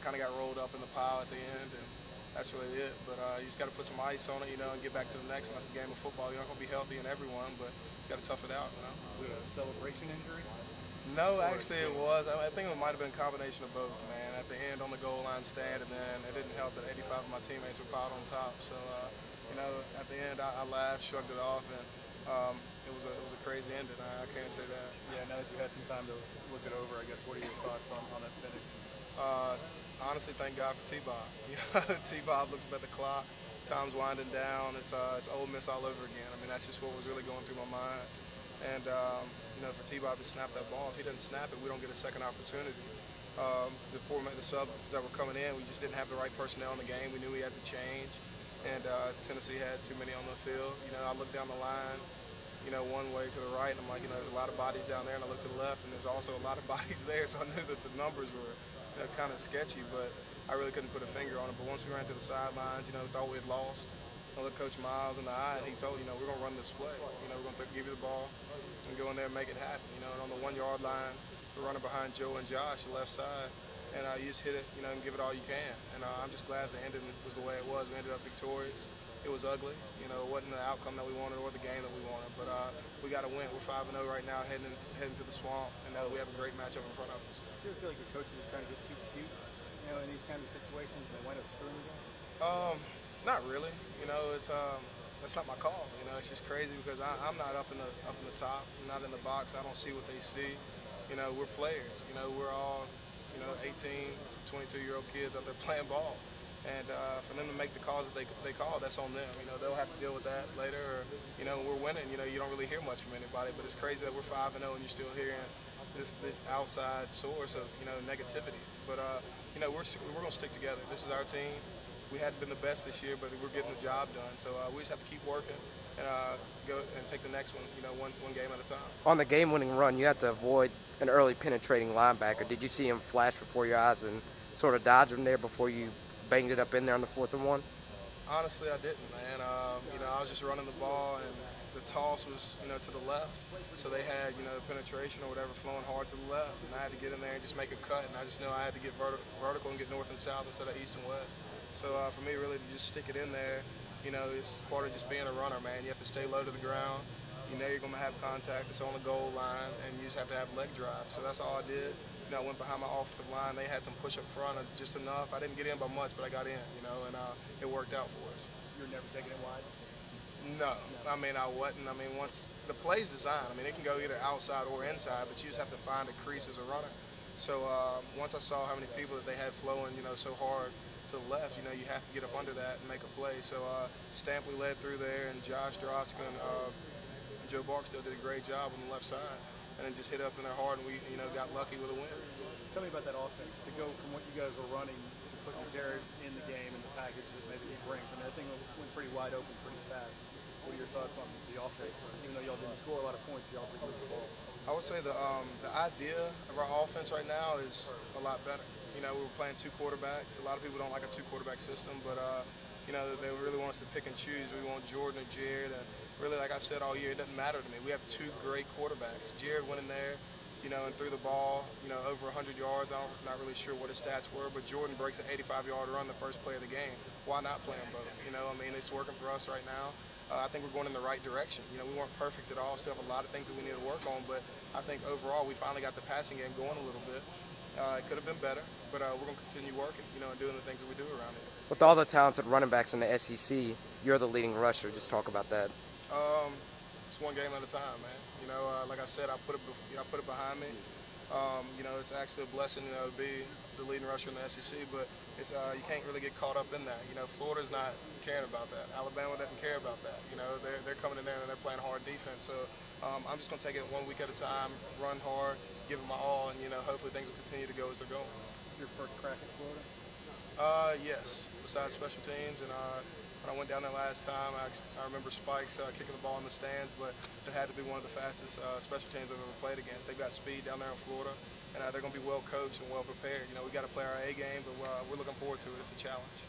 kind of got rolled up in the pile at the end, and that's really it. But you just got to put some ice on it, and get back to the next one. That's the game of football. You're not going to be healthy in everyone, but you just got to tough it out. Was it a celebration injury? No, actually it was. I think it might have been a combination of both, man. At the end on the goal line stand, and then it didn't help that 85 of my teammates were piled on top. So, at the end I laughed, shrugged it off, and it was a crazy ending. I can't say that. Yeah, now that you had some time to look it over, I guess, what are your thoughts on that finish? Honestly, thank God for T-Bob. T-Bob looks up at the clock. Time's winding down. It's Ole Miss all over again. I mean, that's just what was really going through my mind. And for T-Bob to snap that ball, if he doesn't snap it, we don't get a second opportunity. The subs that were coming in, we just didn't have the right personnel in the game. We knew we had to change, and Tennessee had too many on the field. I looked down the line, one way to the right, and I'm like, there's a lot of bodies down there, and I looked to the left, and there's also a lot of bodies there, so I knew that the numbers were kind of sketchy, but I really couldn't put a finger on it. But once we ran to the sidelines, thought we had lost. I looked Coach Miles in the eye, and he told, we're going to run this play. We're going to give you the ball and go in there and make it happen. And on the 1 yard line, we're running behind Joe and Josh, the left side, and you just hit it, and give it all you can. And I'm just glad the ending was the way it was. We ended up victorious. It was ugly. It wasn't the outcome that we wanted or the game that we wanted. But we got to win. We're 5-0 right now, heading to the swamp, and we have a great matchup in front of us. Do you feel like the coaches are trying to get too cute, in these kinds of situations, and they wind up screwing you guys? Not really. That's not my call. It's just crazy because I'm not up in the top. I'm not in the box. I don't see what they see. We're players. We're all 18 to 22-year-old kids out there playing ball. And for them to make the calls that they call, that's on them. They'll have to deal with that later. Or we're winning. You don't really hear much from anybody. But it's crazy that we're 5-0 and you're still hearing this outside source of negativity. But we're going to stick together. This is our team. We hadn't been the best this year, but we're getting the job done. So we just have to keep working and go and take the next one, one game at a time. On the game-winning run, you had to avoid an early penetrating linebacker. Did you see him flash before your eyes and sort of dodge him there before you banged it up in there on the 4th and 1? Honestly, I didn't, man. I was just running the ball, and the toss was, to the left. So they had, penetration or whatever flowing hard to the left, and I had to get in there and just make a cut. And I just know I had to get vertical and get north and south instead of east and west. So for me, really, to just stick it in there, it's part of just being a runner, man. You have to stay low to the ground. You're going to have contact. It's on the goal line, and you just have to have leg drive. So that's all I did. I went behind my offensive line. They had some push up front, just enough. I didn't get in by much, but I got in, and it worked out for us. You're never taking it wide? No. I wasn't. Once the play's designed, it can go either outside or inside, but you just have to find a crease as a runner. So once I saw how many people that they had flowing, so hard to the left, you have to get up under that and make a play. So Stampley led through there, and Josh Droska and Joe Barksdale did a great job on the left side, and then just hit up in there hard, and we got lucky with a win. Tell me about that offense, to go from what you guys were running to putting Jared in the game and the package that maybe he brings. That thing went pretty wide open pretty fast. What are your thoughts on the offense? Even though y'all didn't score a lot of points, y'all did move the ball. I would say the idea of our offense right now is a lot better. We were playing 2 quarterbacks. A lot of people don't like a 2-quarterback system, but they really want us to pick and choose. We want Jordan or Jared, and really, like I've said all year, it doesn't matter to me. We have 2 great quarterbacks. Jared went in there, and threw the ball, over 100 yards. I'm not really sure what his stats were, but Jordan breaks an 85-yard run the first play of the game. Why not play them both? It's working for us right now. I think we're going in the right direction. We weren't perfect at all. Still have a lot of things that we need to work on, but I think overall we finally got the passing game going a little bit. It could have been better, but we're going to continue working, and doing the things that we do around here. With all the talented running backs in the SEC, you're the leading rusher. Just talk about that. It's one game at a time, man. Like I said, I put it behind me. It's actually a blessing, to be the leading rusher in the SEC, but it's you can't really get caught up in that. Florida's not caring about that. Alabama doesn't care about that. They're coming in there and they're playing hard defense. So I'm just going to take it 1 week at a time, run hard, give it my all, and hopefully things will continue to go as they're going. Your first crack at Florida? Yes. Besides special teams, and when I went down there last time, I remember Spikes kicking the ball in the stands, but it had to be one of the fastest special teams I've ever played against. They've got speed down there in Florida, and they're going to be well coached and well prepared. We got to play our A game, but we're looking forward to it. It's a challenge.